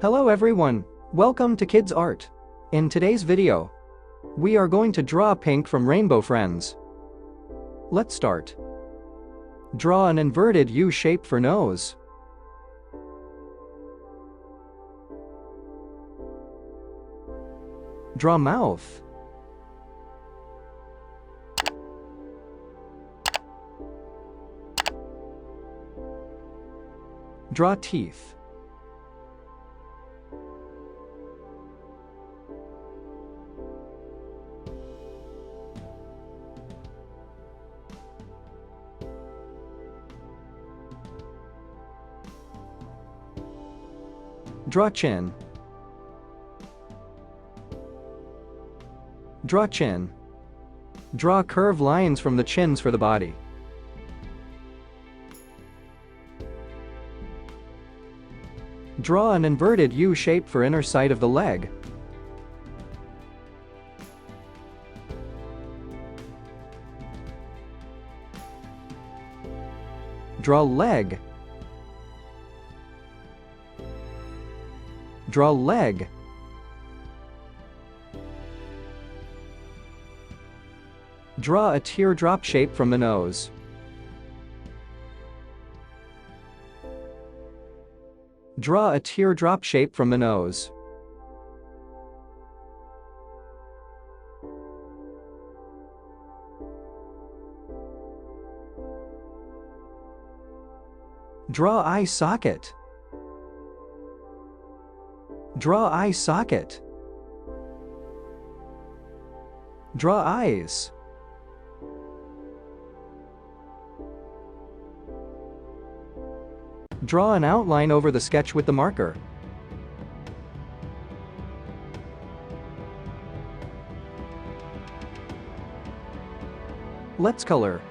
Hello everyone, welcome to Kidz Art. In today's video, we are going to draw Pink from Rainbow Friends. Let's start. Draw an inverted U shape for nose. Draw mouth. Draw teeth. Draw chin. Draw chin. Draw curved lines from the chins for the body. Draw an inverted U shape for inner side of the leg. Draw leg. Draw leg. Draw a teardrop shape from the nose. Draw a teardrop shape from the nose. Draw eye socket. Draw eye socket. Draw eyes. Draw an outline over the sketch with the marker. Let's color.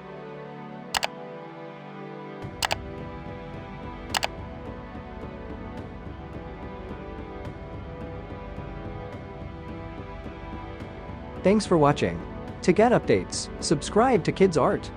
Thanks for watching. To get updates, subscribe to Kidz Art.